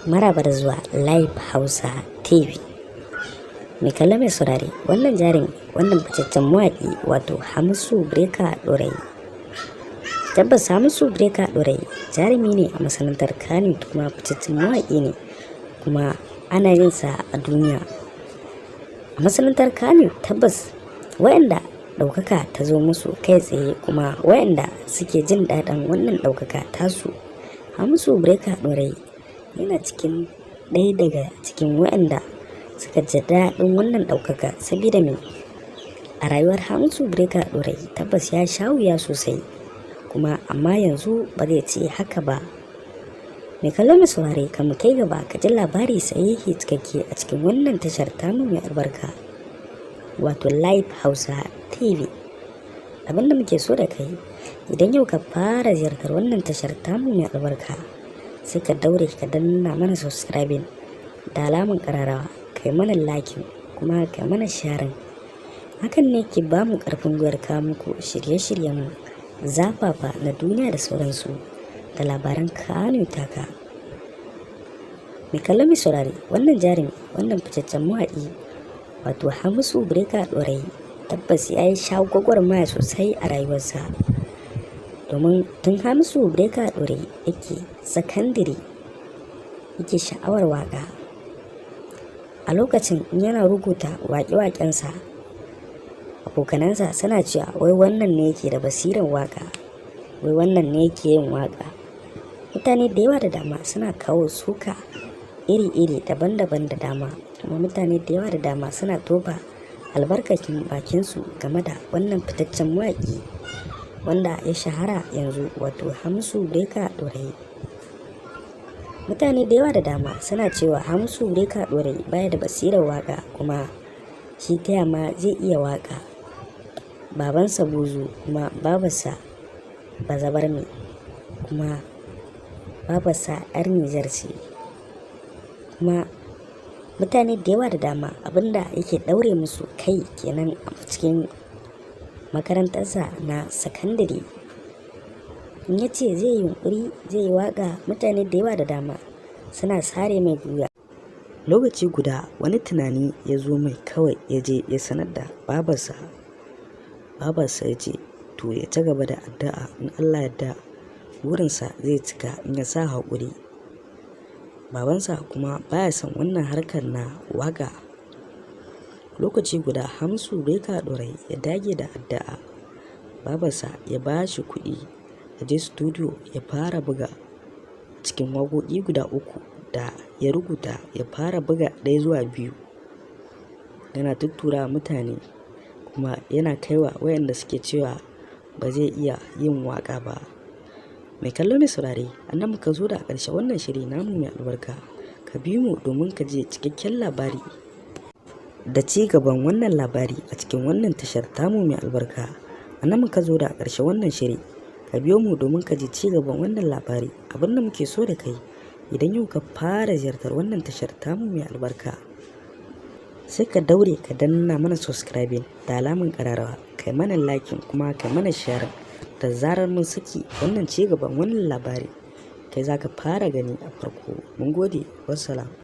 Maraba da zuwa Live Hausa TV. Mai kallon mai saurare, wannan jarumi, wannan fitaccen mawaƙi wato Hamisu Breaker Ɗorayi. Tabbas Hamisu Breaker Ɗorayi jarumi ne a masana'antar Kannywood kuma fitaccen mawaƙi ne kuma ana yin sa a duniya. A masana'antar Kannywood tabbas waɗanda ɗaukaka ta zo musu kai tsaye kuma waɗanda suke jin daɗin wannan ɗaukaka tasu, Hamisu Breaker Ɗorayi yana cikin ɗaya daga cikin waɗanda suka ji daɗin wannan ɗaukaka sabida mai a rayuwar Hamisu Breaker Ɗorayi tabbas ya sha wuya sosai kuma amma yanzu ba zai ce haka ba. Mai kallon mai saurare kan mu kai gaba ka ji labari sahihi cikakke a cikin wannan tashar tamu mai albarka wato Live Hausa TV. Abinda muke so da kai, idan yau ka fara ziyartar wannan tashar tamu mai albarka, sai ka daure ka danna mana subscribing da alamun kararawa, kai mana liking kuma kai mana sharing. Hakan ne ke ba mu karfin gwiwar kawo muku shirye-shiryen mu zafafa na duniya da sauransu da labaran Kannywood taka. Mai kallon mai saurare, wannan jarumi, wannan fitaccen mawaƙi wato Hamisu Breaker Ɗorayi tabbas ya yi sha gwagwarmaya sosai a rayuwarsa, domin tun Hamisu Breaker Ɗorayi yake sakandire yake sha'awar waƙa. A lokacin yana rubuta waƙe-waƙensa, abokanansa suna cewa wai wannan ne yake da basirar waƙa, wai wannan ne yake yin waƙa. Mutane da yawa da dama suna kawo suka iri-iri daban-daban da dama, kuma mutane da yawa da dama suna tofa albarkacin bakinsu game da wannan fitaccen mawaƙi wanda ya shahara yanzu wato Hamisu Breaker Ɗorayi. Mutane da yawa da dama suna cewa Hamisu Breaker Ɗorayi baya da basirar waƙa, kuma shi ta ma zai iya waƙa. Babansa buzu kuma babarsa bazabarme, kuma babarsa 'yar Nijar ce. Kuma mutane da yawa da dama abinda yake ɗaure musu kai kenan a cikin makarantarsa na sakandare. In ya ce zai yi yunƙuri zai yi waƙa, mutane da yawa da dama suna sare mai gwiwa. Lokaci guda wani tunani ya zo mai, kawai ya je ya sanar da babarsa. Babarsa ya ce to ya ci gaba da addu'a, in Allah yarda burinsa zai cika in ya sa haƙuri. Babansa kuma baya son wannan harkar na waƙa. Lokaci guda Hamisu Breaker Ɗorayi ya dage da addu'a. Babarsa ya ba shi kuɗi ya je studio ya fara buga cikin waƙoƙi guda 3 da ya rubuta, ya fara buga 1 zuwa 2 yana tuttura mutane, kuma yana kaiwa wayanda suke cewa ba zai iya yin waƙa ba. Mai kallo mai saurare, annan muka zo da ƙarshe wannan shiri namu mai albarka. Ka bi mu domin ka je cikakken labari da ci gaban wannan labari a cikin wannan tashar tamu mai albarka. Annan muka zo da ƙarshe wannan shiri. Ka biyo mu domin ka je ci gaban wannan labari. Abinda muke so da kai, idan yau ka fara ziyartar wannan tashar tamu mai albarka, sai ka daure ka danna mana subscribing da alamun kararawa, kai mana liking kuma kai mana share. Da zarar mun saki wannan ci gaban wannan labari, kai za ka fara gani a farko. Mun gode, wassalam.